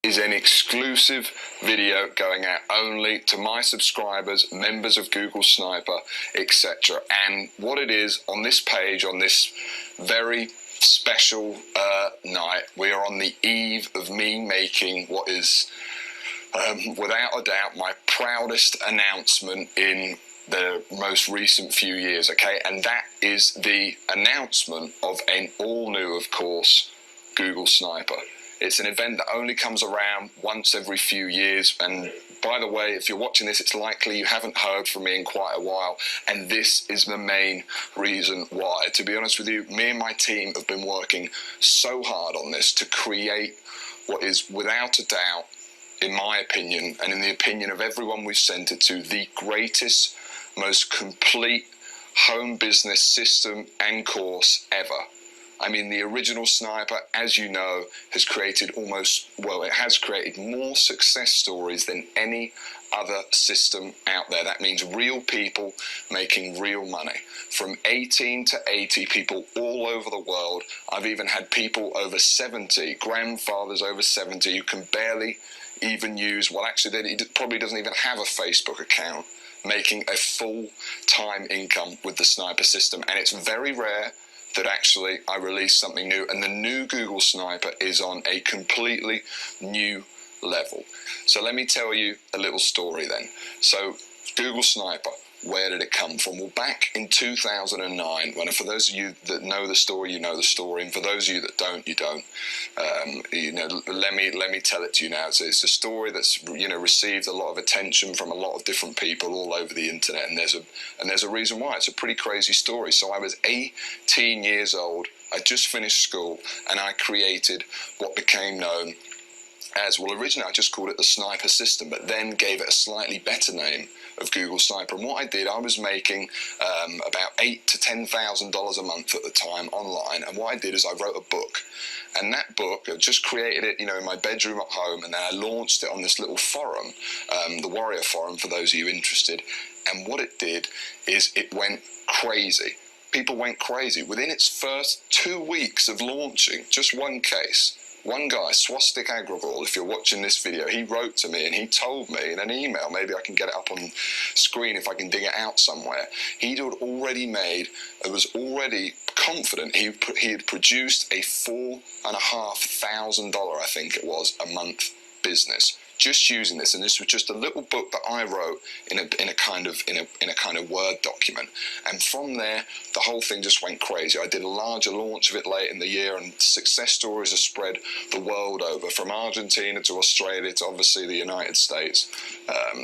is an exclusive video going out only to my subscribers, members of Google Sniper, etc. And what it is on this page, on this very special night, we are on the eve of me making what is without a doubt my proudest announcement in the most recent few years, okay? And that is the announcement of an all-new, of course, Google Sniper. It's an event that only comes around once every few years, and by the way, if you're watching this, it's likely you haven't heard from me in quite a while, and this is the main reason why. To be honest with you, me and my team have been working so hard on this to create what is, without a doubt, in my opinion, and in the opinion of everyone we've sent it to, the greatest, most complete home business system and course ever. I mean, the original Sniper, as you know, has created it has created more success stories than any other system out there. That means real people making real money. From 18 to 80 people all over the world. I've even had people over 70, grandfathers over 70, who can barely even use, well, actually, he probably doesn't even have a Facebook account, making a full-time income with the Sniper system. And it's very rare that actually I release something new, and the new Google Sniper is on a completely new level. So let me tell you a little story then. So Google Sniper, where did it come from? Well, back in 2009, when, for those of you that know the story, you know the story, and for those of you that don't, you don't. Let me tell it to you now. It's a story that's received a lot of attention from a lot of different people all over the internet, and there's a reason why. It's a pretty crazy story. So I was 18 years old. I just finished school, and I created what became known as, well, originally I just called it the Sniper system, but then gave it a slightly better name of Google Sniper. And what I did, I was making about $8,000 to $10,000 a month at the time online. And what I did is I wrote a book. And that book, I just created it, in my bedroom at home, and then I launched it on this little forum, the Warrior Forum, for those of you interested. And what it did is it went crazy. People went crazy. Within its first 2 weeks of launching, just one case, one guy, Swastik Agrawal, if you're watching this video, he wrote to me and he told me in an email, maybe I can get it up on screen if I can dig it out somewhere, he'd already made, was already confident he had produced a $4,500, I think it was, a month business, just using this. And this was just a little book that I wrote in a kind of Word document. And from there, the whole thing just went crazy. I did a larger launch of it late in the year, and success stories are spread the world over, from Argentina to Australia to obviously the United States.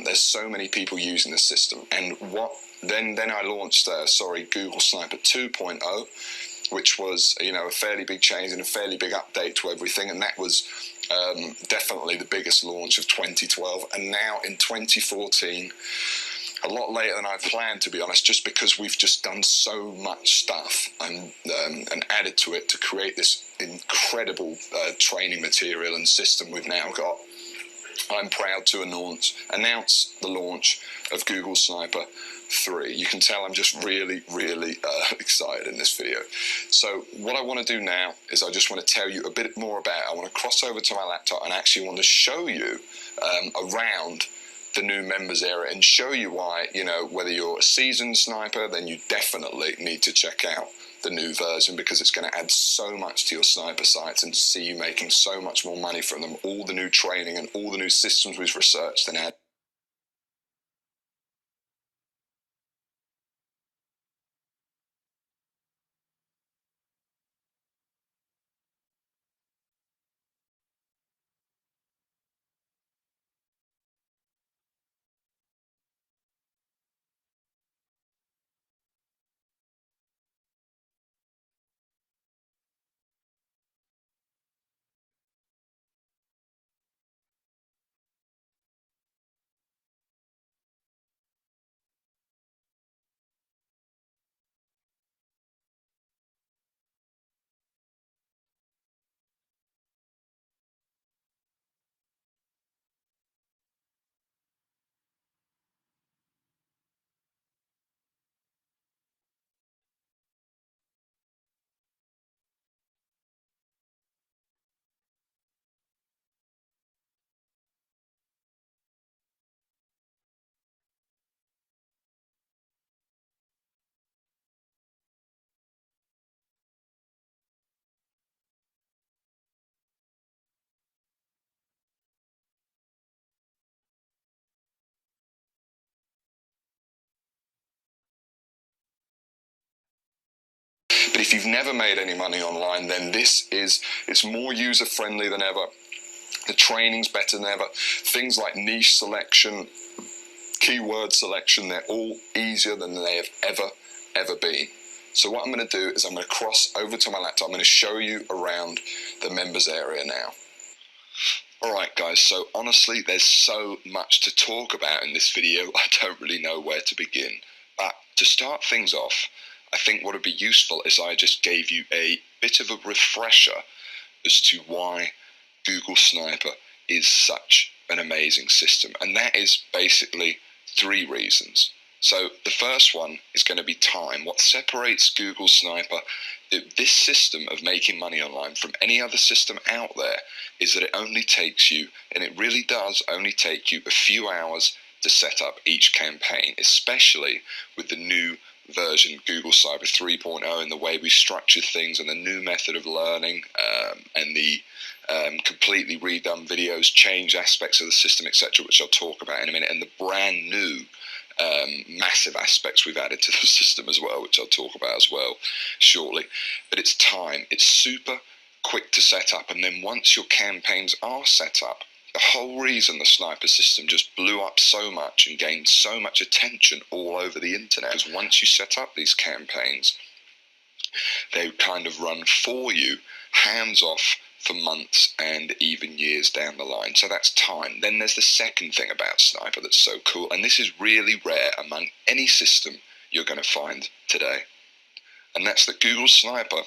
There's so many people using the system. And then I launched Google Sniper 2.0, which was a fairly big change and a fairly big update to everything, and that was definitely the biggest launch of 2012. And now in 2014, a lot later than I planned, to be honest, just because we've just done so much stuff and added to it to create this incredible training material and system we've now got. I'm proud to announce the launch of Google Sniper 3. You can tell I'm just really excited in this video. So what I want to do now is I just want to tell you a bit more about it. I want to cross over to my laptop and actually want to show you around the new members area and show you why, whether you're a seasoned sniper, then you definitely need to check out the new version, because it's going to add so much to your sniper sites and see you making so much more money from them. All the new training and all the new systems we've researched and add. But if you've never made any money online, then it's more user-friendly than ever. The training's better than ever. Things like niche selection, keyword selection, they're all easier than they have ever been. So what I'm going to do is I'm going to cross over to my laptop. I'm going to show you around the members area now. Alright guys, so honestly there's so much to talk about in this video, I don't really know where to begin. But to start things off, I think what would be useful is I just gave you a bit of a refresher as to why Google Sniper is such an amazing system. And that is basically 3 reasons. So the first one is going to be time. What separates Google Sniper, this system of making money online, from any other system out there is that it only takes you, and it really does only take you, a few hours to set up each campaign, especially with the new version Google Sniper 3.0 and the way we structure things and the new method of learning and the completely redone videos, change aspects of the system, etc., which I'll talk about in a minute, and the brand new massive aspects we've added to the system as well, which I'll talk about as well shortly. But it's time. It's super quick to set up, and then once your campaigns are set up, the whole reason the Sniper system just blew up so much and gained so much attention all over the internet is once you set up these campaigns, they kind of run for you, hands off, for months and even years down the line. So that's time. Then there's the second thing about Sniper that's so cool, and this is really rare among any system you're going to find today, and that's that Google Sniper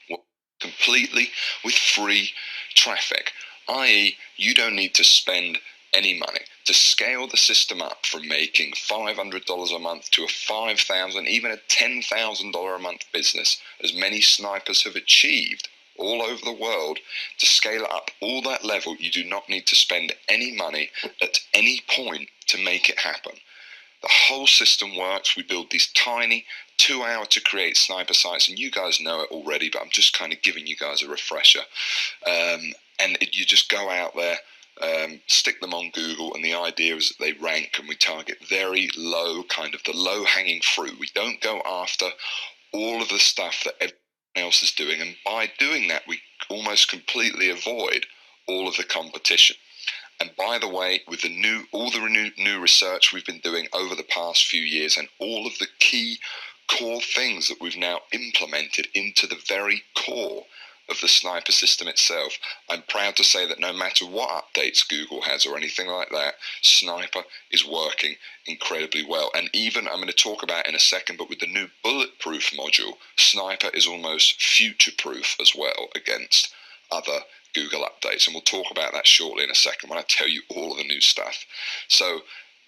works completely with free traffic, i.e. you don't need to spend any money to scale the system up from making $500 a month to a $5,000, even a $10,000 a month business, as many snipers have achieved all over the world. To scale it up all that level, you do not need to spend any money at any point to make it happen. The whole system works. We build these tiny 2-hour to create sniper sites, and you guys know it already, but I'm just kind of giving you guys a refresher. You just go out there, stick them on Google, and the idea is that they rank, and we target very low, kind of the low-hanging fruit. We don't go after all of the stuff that everyone else is doing, and by doing that we almost completely avoid all of the competition. And by the way, with all the new research we've been doing over the past few years, and all of the key core things that we've now implemented into the very core of the Sniper system itself, I'm proud to say that no matter what updates Google has or anything like that, Sniper is working incredibly well. And even, I'm going to talk about in a second, but with the new bulletproof module, Sniper is almost future-proof as well against other Google updates. And we'll talk about that shortly in a second when I tell you all of the new stuff. So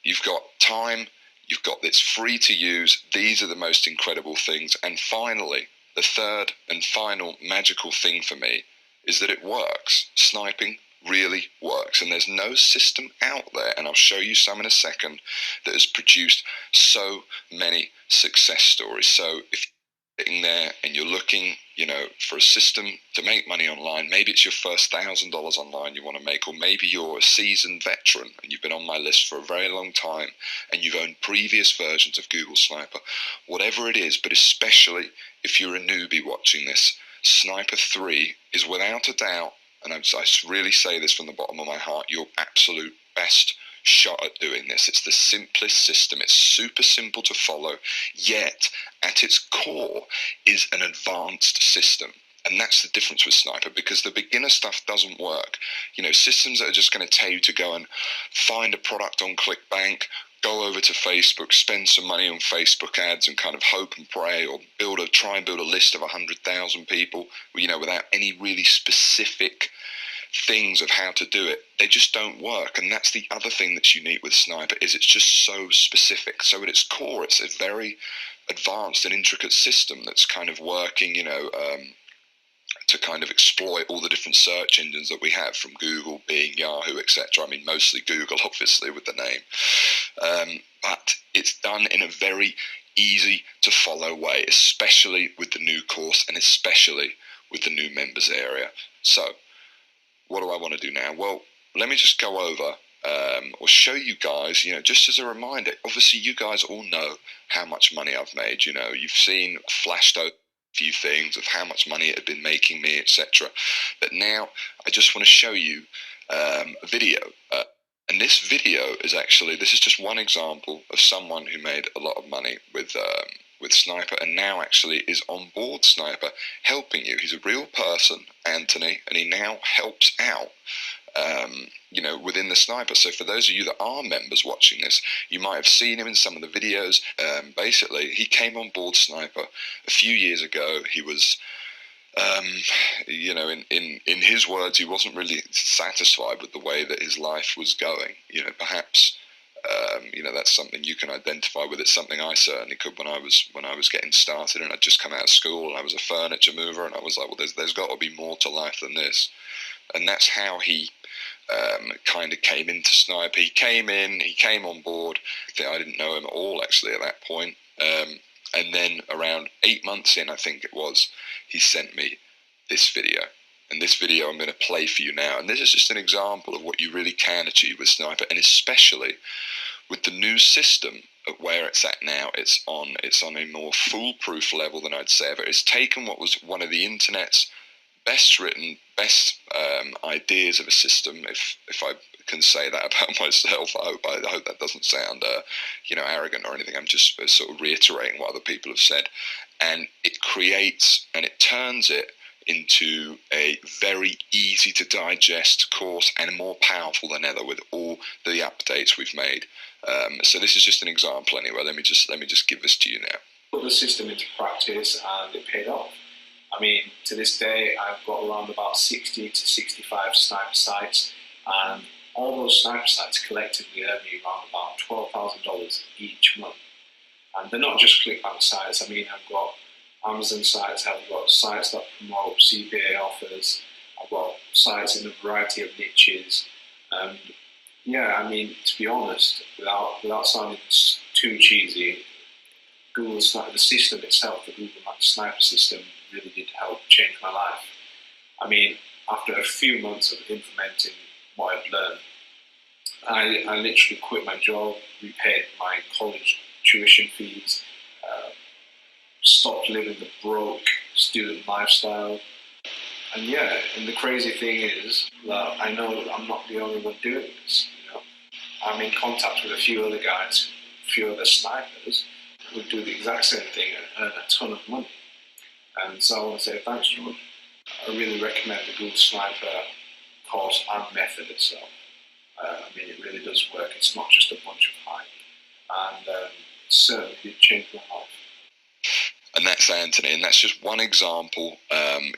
you've got time, you've got this free to use, these are the most incredible things. And finally, the third and final magical thing for me is that it works. Sniping really works, and there's no system out there, and I'll show you some in a second, that has produced so many success stories. So if you're sitting there and you're looking, for a system to make money online, maybe it's your first $1,000 online you want to make, or maybe you're a seasoned veteran and you've been on my list for a very long time and you've owned previous versions of Google Sniper, whatever it is, but especially if you're a newbie watching this, Sniper 3 is without a doubt, and I really say this from the bottom of my heart, your absolute best shot at doing this. It's the simplest system. It's super simple to follow, yet at its core is an advanced system. And that's the difference with Sniper, because the beginner stuff doesn't work. Systems that are just going to tell you to go and find a product on ClickBank, go over to Facebook, spend some money on Facebook ads and kind of hope and pray, or try and build a list of 100,000 people, without any really specific things of how to do it. They just don't work. And that's the other thing that's unique with Sniper, is it's just so specific. So at its core, it's a very advanced and intricate system that's kind of working, to kind of exploit all the different search engines that we have, from Google, Bing, Yahoo, etc. I mean, mostly Google, obviously, with the name. But it's done in a very easy to follow way, especially with the new course and especially with the new members area. So what do I want to do now? Well, let me just go over or show you guys, just as a reminder. Obviously, you guys all know how much money I've made. You've seen flashed over few things of how much money it had been making me, etc. But now I just want to show you a video. And this video is actually, this is just one example of someone who made a lot of money with Sniper, and now actually is on board Sniper, helping you. He's a real person, Anthony, and he now helps out, you know, within the Sniper. So for those of you that are members watching this, you might have seen him in some of the videos. Basically, he came on board Sniper a few years ago. He was, you know, in his words, he wasn't really satisfied with the way that his life was going. You know, perhaps, you know, that's something you can identify with. It's something I certainly could when I was getting started, and I'd just come out of school and I was a furniture mover, and I was like, well, there's got to be more to life than this. And that's how he kind of came into Sniper. He came on board. I didn't know him at all actually at that point. And then around 8 months in, I think it was, he sent me this video. And this video I'm going to play for you now. And this is just an example of what you really can achieve with Sniper, and especially with the new system of where it's at now. It's on a more foolproof level than I'd say ever. It's taken what was one of the internet's best written, best ideas of a system, if I can say that about myself. I hope that doesn't sound you know, arrogant or anything. I'm just sort of reiterating what other people have said. And it creates and it turns it into a very easy to digest course, and more powerful than ever with all the updates we've made. So this is just an example anyway. Let me just give this to you now. Put the system into practice and it paid off. I mean, to this day, I've got around about 60 to 65 Sniper sites, and all those Sniper sites collectively earn me around about $12,000 each month. And they're not just ClickBank sites. I mean, I've got Amazon sites, I've got sites that promote CPA offers, I've got sites in a variety of niches. Yeah, I mean, to be honest, without sounding too cheesy, Google Sniper, the system itself, the Google Sniper system, really did help change my life. I mean, after a few months of implementing what I'd learned, I literally quit my job, repaid my college tuition fees, stopped living the broke student lifestyle. And yeah, and the crazy thing is that I know that I'm not the only one doing this. You know, I'm in contact with a few other guys, a few other snipers who do the exact same thing and earn a ton of money. And so I want to say thanks, George. I really recommend the Google Sniper course and method itself. I mean, it really does work. It's not just a bunch of hype. And it certainly did change my life. And that's Anthony, and that's just one example.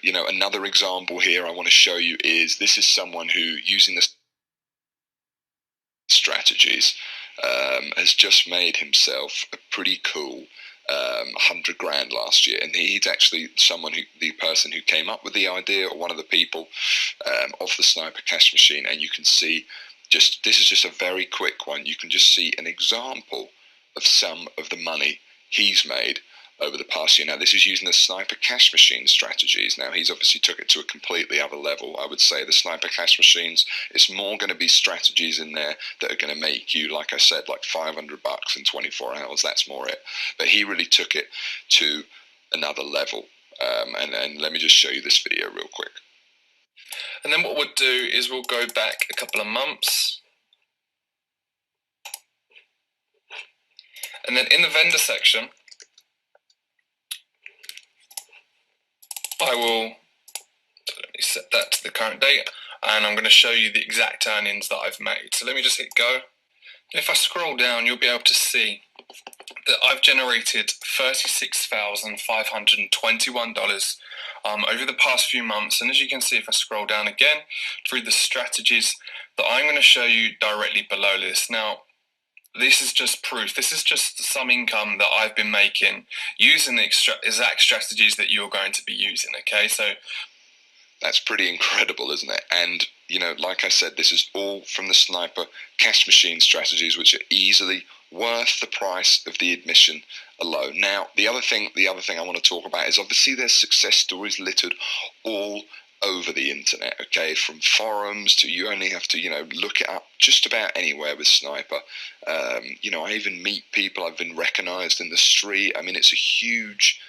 You know, another example here I want to show you is this is someone who, using the strategies, has just made himself a pretty cool 100 grand last year. And he's actually the person who came up with the idea, or one of the people of the Sniper Cash Machine. And you can see, this is just a very quick one. You can just see an example of some of the money he's made over the past year. Now, this is using the Sniper Cash Machine strategies. Now, he's obviously took it to a completely other level. I would say the Sniper Cash Machines, it's more going to be strategies in there that are going to make you, like I said, like $500 in 24 hours. That's more it. But he really took it to another level. And let me just show you this video real quick. And then what we'll do is we'll go back a couple of months. And then in the vendor section, I will, let me set that to the current date, and I'm going to show you the exact earnings that I've made. So let me just hit go. If I scroll down, you'll be able to see that I've generated $36,521 over the past few months. And as you can see, if I scroll down again through the strategies that I'm going to show you directly below this. Now, this is just proof. This is just some income that I've been making using the exact strategies that you're going to be using, okay? So that's pretty incredible, isn't it? And, you know, like I said, this is all from the Sniper Cash Machine strategies, which are easily worth the price of the admission alone. Now, the other thing I want to talk about is, obviously there's success stories littered all over the internet, okay, from forums to, you only have to, you know, look it up just about anywhere with Sniper. You know, I even meet people, I've been recognized in the street. I mean, it's a huge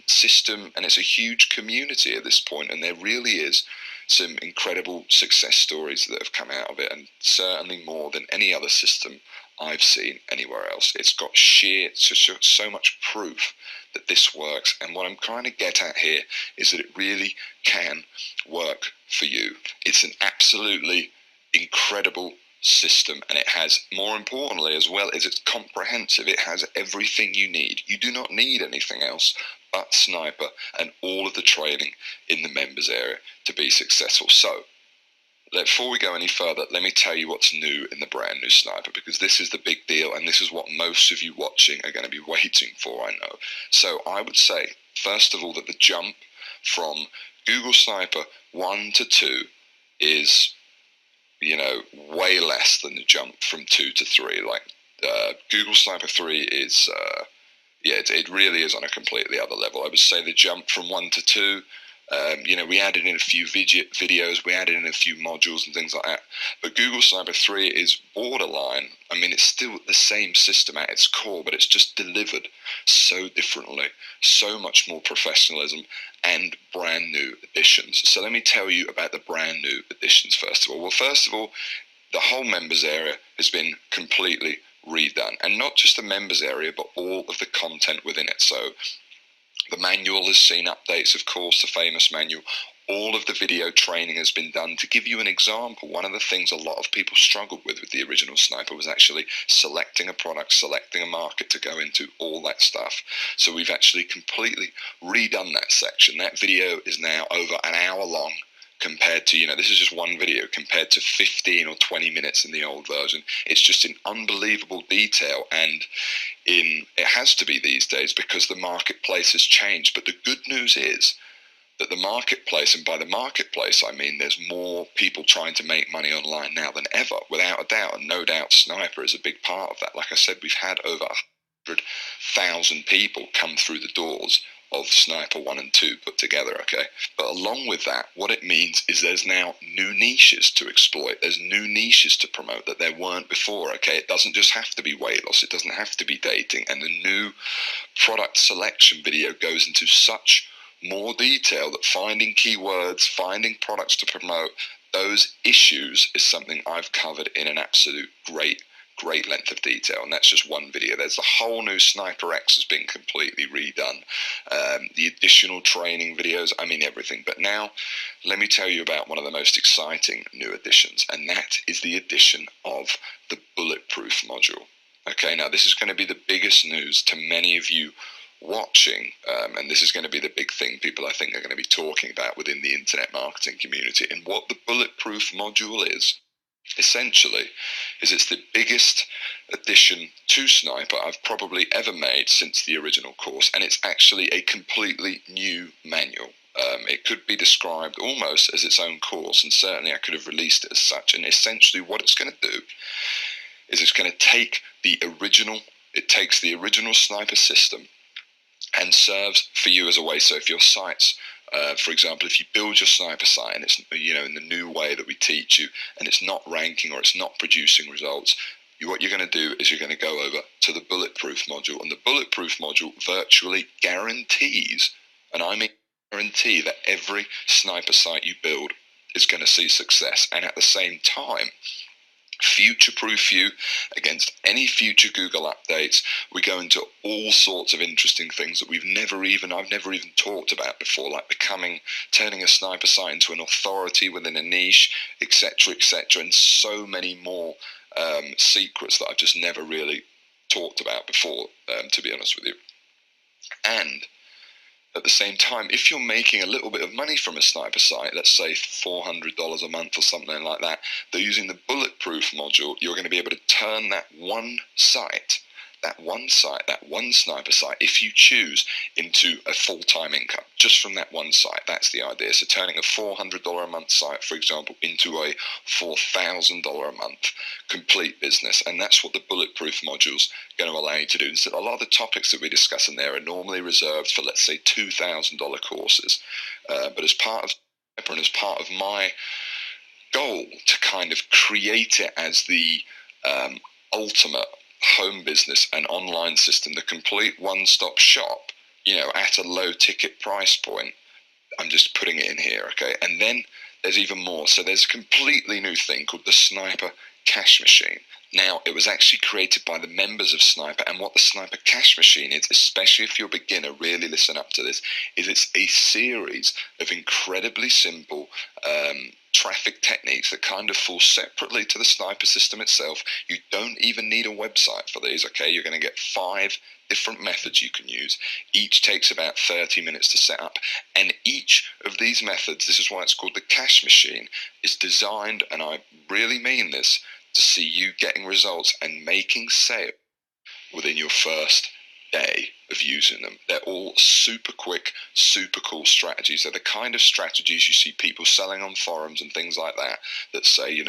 system, and it's a huge community at this point, and there really is some incredible success stories that have come out of it, and certainly more than any other system I've seen anywhere else. It's got so much proof that this works, and what I'm trying to get at here is that it really can work for you. It's an absolutely incredible system, and it has, more importantly, as well as it's comprehensive, it has everything you need. You do not need anything else but Sniper and all of the training in the members area to be successful. So before we go any further, let me tell you what's new in the brand new Sniper, because this is the big deal, and this is what most of you watching are going to be waiting for, I know. So I would say, first of all, that the jump from Google Sniper 1 to 2 is, you know, way less than the jump from 2 to 3. Like Google Sniper 3 is, yeah, it really is on a completely other level. I would say the jump from 1 to 2, you know, we added in a few videos, we added in a few modules and things like that. But Google Sniper 3 is borderline. I mean, it's still the same system at its core, but it's just delivered so differently, so much more professionalism and brand new additions. So let me tell you about the brand new additions first of all. Well, first of all, the whole members area has been completely redone, and not just the members area, but all of the content within it. So the manual has seen updates, of course, the famous manual. All of the video training has been done. To give you an example, one of the things a lot of people struggled with the original Sniper was actually selecting a product, selecting a market to go into, all that stuff. So we've actually completely redone that section. That video is now over an hour long, compared to, you know, this is just one video compared to 15 or 20 minutes in the old version. It's just in unbelievable detail, and it has to be these days because the marketplace has changed. But the good news is that the marketplace, and by the marketplace I mean there's more people trying to make money online now than ever, without a doubt, and no doubt Sniper is a big part of that. Like I said, we've had over 100,000 people come through the doors of Sniper 1 and 2 put together, okay? But along with that, what it means is there's now new niches to exploit. There's new niches to promote that there weren't before, okay? It doesn't just have to be weight loss. It doesn't have to be dating. And the new product selection video goes into such more detail that finding keywords, finding products to promote, those issues is something I've covered in an absolute great length of detail, and that's just one video. There's the whole new Sniper X has been completely redone, the additional training videos, I mean everything. But now let me tell you about one of the most exciting new additions, and that is the addition of the bulletproof module. Okay, now this is going to be the biggest news to many of you watching, and this is going to be the big thing people I think are going to be talking about within the internet marketing community. And what the bulletproof module is, essentially, is it's the biggest addition to Sniper I've probably ever made since the original course, and it's actually a completely new manual. It could be described almost as its own course, and certainly I could have released it as such. And essentially what it's going to do is it's going to take the original, it takes the original Sniper system and serves for you as a way. So if your sites, for example, if you build your Sniper site and it's, you know, in the new way that we teach you, and it's not ranking or it's not producing results, what you're going to do is you're going to go over to the bulletproof module, and the bulletproof module virtually guarantees, and I mean guarantee, that every Sniper site you build is going to see success, and at the same time future-proof you against any future Google updates. We go into all sorts of interesting things that I've never even talked about before, like turning a Sniper site into an authority within a niche, etc., and so many more secrets that I've just never really talked about before, to be honest with you. And at the same time, if you're making a little bit of money from a Sniper site, let's say $400 a month or something like that, they're using the bulletproof module, you're going to be able to turn that one Sniper site, if you choose, into a full-time income, just from that one site. That's the idea. So turning a $400 a month site, for example, into a $4,000 a month complete business. And that's what the bulletproof module's going to allow you to do. And so a lot of the topics that we discuss in there are normally reserved for, let's say, $2,000 courses. But as part of Sniper and as part of my goal to kind of create it as the ultimate home business and online system, the complete one-stop shop at a low ticket price point. I'm just putting it in here, okay? And then there's even more. So there's a completely new thing called the Sniper Cash Machine. Now, it was actually created by the members of Sniper, and what the Sniper Cash Machine is, especially if you're a beginner, really listen up to this, is it's a series of incredibly simple traffic techniques that kind of fall separately to the Sniper system itself. You don't even need a website for these, okay? You're going to get 5 different methods you can use. Each takes about 30 minutes to set up, and each of these methods, this is why it's called the Cash Machine, is designed, and I really mean this, to see you getting results and making sales within your first day of using them. They're all super quick, super cool strategies. They're the kind of strategies you see people selling on forums and things like that, that say,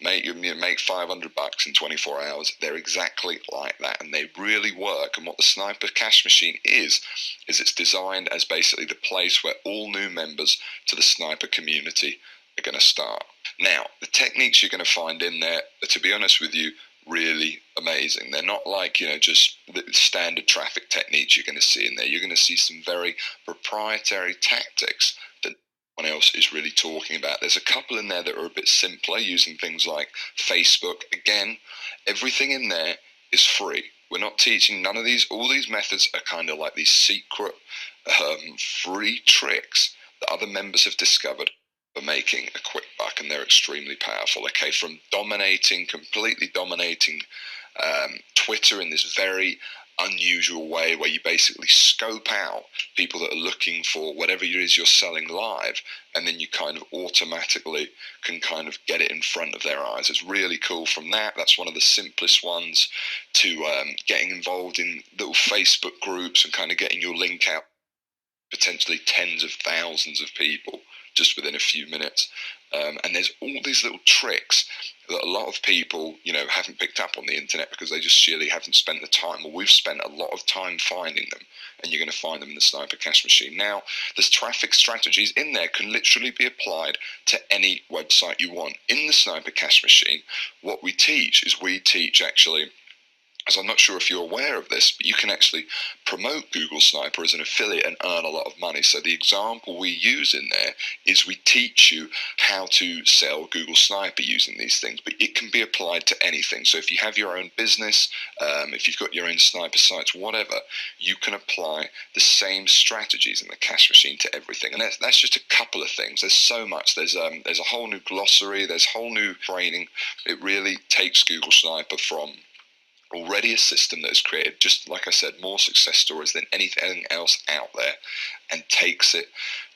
make $500 in 24 hours. They're exactly like that, and they really work. And what the Sniper Cash Machine is it's designed as basically the place where all new members to the Sniper community are going to start. Now, the techniques you're going to find in there are, to be honest with you, really amazing. They're not like, just the standard traffic techniques you're going to see in there. You're going to see some very proprietary tactics that no one else is really talking about. There's a couple in there that are a bit simpler, using things like Facebook. Again, everything in there is free. We're not teaching none of these. All these methods are kind of like these secret free tricks that other members have discovered for making a quick buck, and they're extremely powerful. Okay, from completely dominating Twitter in this very unusual way, where you basically scope out people that are looking for whatever it is you're selling live, and then you kind of automatically can kind of get it in front of their eyes. It's really cool. From that's one of the simplest ones, to getting involved in little Facebook groups and kind of getting your link out potentially tens of thousands of people just within a few minutes. And there's all these little tricks that a lot of people, haven't picked up on the internet because they just sheerly haven't spent the time. Well, we've spent a lot of time finding them, and you're going to find them in the Sniper Cash Machine. Now, there's traffic strategies in there can literally be applied to any website you want. In the Sniper Cash Machine, what we teach actually, as I'm not sure if you're aware of this, but you can actually promote Google Sniper as an affiliate and earn a lot of money. So the example we use in there is we teach you how to sell Google Sniper using these things, but it can be applied to anything. So if you have your own business, if you've got your own sniper sites, whatever, you can apply the same strategies in the Cash Machine to everything. And that's just a couple of things. There's so much. There's a whole new glossary. There's whole new training. It really takes Google Sniper from already a system that has created, just like I said, more success stories than anything else out there, and takes it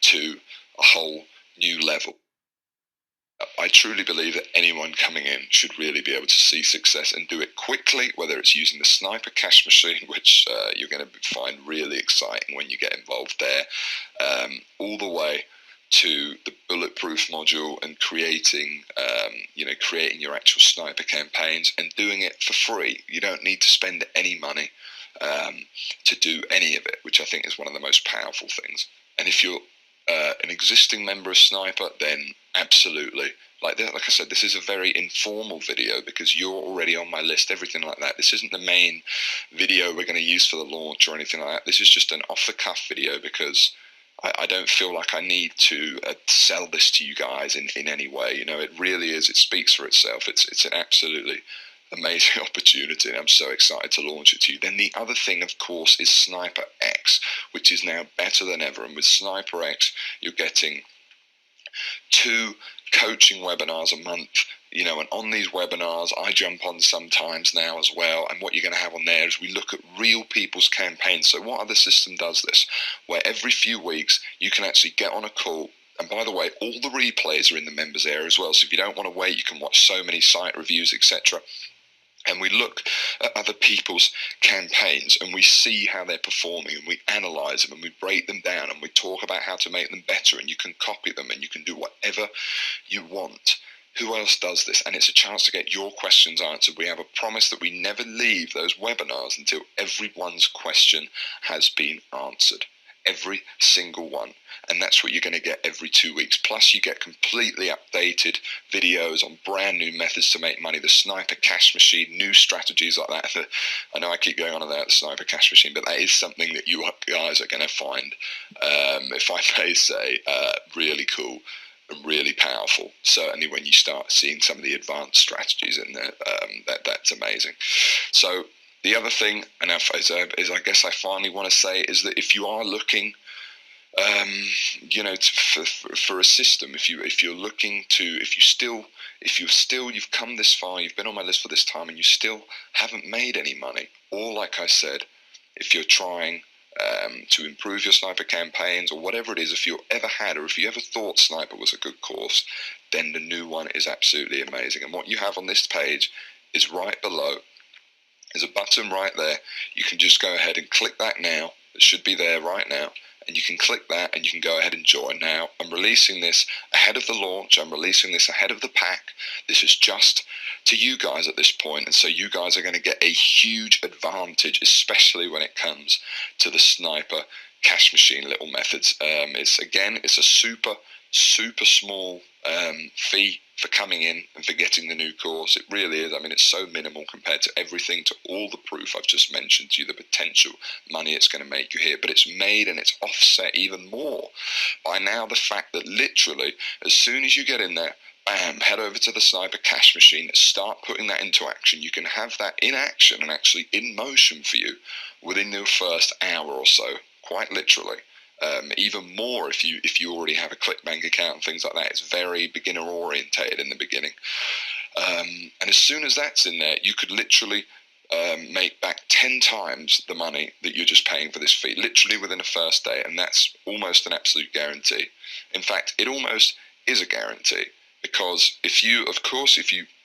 to a whole new level. I truly believe that anyone coming in should really be able to see success and do it quickly, whether it's using the Sniper Cash Machine, which you're going to find really exciting when you get involved there, all the way to the bulletproof module and creating your actual sniper campaigns and doing it for free. You don't need to spend any money to do any of it, which I think is one of the most powerful things. And if you're an existing member of Sniper, then absolutely. Like I said, this is a very informal video because you're already on my list, everything like that. This isn't the main video we're going to use for the launch or anything like that. This is just an off-the-cuff video because I don't feel like I need to sell this to you guys in any way. It really is. It speaks for itself. It's an absolutely amazing opportunity, and I'm so excited to launch it to you. Then the other thing, of course, is Sniper X, which is now better than ever. And with Sniper X, you're getting 2 coaching webinars a month. And on these webinars, I jump on sometimes now as well. And what you're going to have on there is we look at real people's campaigns. So what other system does this? Where every few weeks you can actually get on a call. And by the way, all the replays are in the members area as well. So if you don't want to wait, you can watch so many site reviews, etc. And we look at other people's campaigns and we see how they're performing, and we analyze them and we break them down and we talk about how to make them better, and you can copy them and you can do whatever you want. Who else does this? And it's a chance to get your questions answered. We have a promise that we never leave those webinars until everyone's question has been answered. every single one, and that's what you're going to get every 2 weeks. Plus you get completely updated videos on brand new methods to make money, the Sniper Cash Machine, new strategies like that. I know I keep going on about the Sniper Cash Machine, but that is something that you guys are going to find, if I may say, really cool and really powerful. Certainly when you start seeing some of the advanced strategies in there, that's amazing. So the other thing, and is I guess I finally want to say, is that if you are looking, you know, for a system, if you're looking to, you've come this far, you've been on my list for this time, and you still haven't made any money, or like I said, if you're trying to improve your Sniper campaigns, or whatever it is, if you ever had, or if you ever thought Sniper was a good course, then the new one is absolutely amazing. And what you have on this page is right below. There's a button right there. You can just go ahead and click that now. It should be there right now. And you can click that and you can go ahead and join. Now, I'm releasing this ahead of the launch. I'm releasing this ahead of the pack. This is just to you guys at this point. And so you guys are going to get a huge advantage, especially when it comes to the Sniper Cash Machine little methods. It's a super small fee for coming in and for getting the new course. It really is. I mean, it's so minimal compared to everything, to all the proof I've just mentioned to you, the potential money it's going to make you here. But it's made and it's offset even more by now the fact that literally as soon as you get in there, bam, head over to the Sniper Cash Machine, start putting that into action. You can have that in action and actually in motion for you within your first hour or so, quite literally. Even more if you already have a ClickBank account and things like that. It's very beginner orientated in the beginning, and as soon as that's in there, you could literally make back 10 times the money that you're just paying for this fee, literally within the first day, and that's almost an absolute guarantee. In fact, it almost is a guarantee, because if you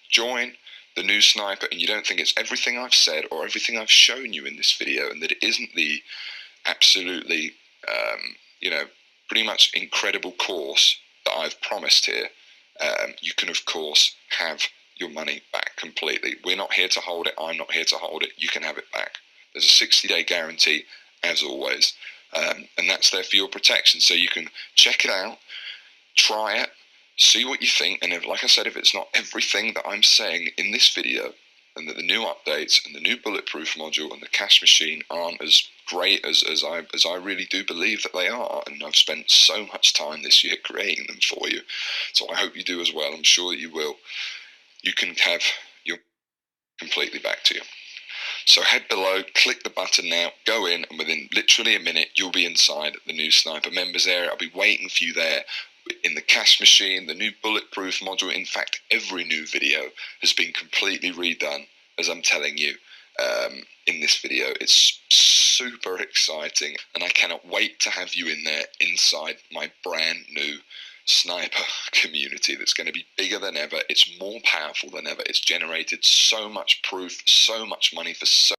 join the new Sniper and you don't think it's everything I've said or everything I've shown you in this video, and that it isn't the absolutely pretty much incredible course that I've promised here, you can of course have your money back completely. We're not here to hold it. I'm not here to hold it. You can have it back. There's a 60-day guarantee, as always, and that's there for your protection. So you can check it out, try it, see what you think, and like I said, if it's not everything that I'm saying in this video, and that the new updates and the new bulletproof module and the cash machine aren't as great as I really do believe that they are, and I've spent so much time this year creating them for you, so I hope you do as well. I'm sure that you will. You can have your completely back to you. So head below, click the button now, go in, and within literally a minute you'll be inside the new Sniper members area. I'll be waiting for you there in the cash machine, the new bulletproof module. In fact, every new video has been completely redone, as I'm telling you in this video. It's super exciting, and I cannot wait to have you in there inside my brand new Sniper community that's going to be bigger than ever. It's more powerful than ever. It's generated so much proof, so much money for so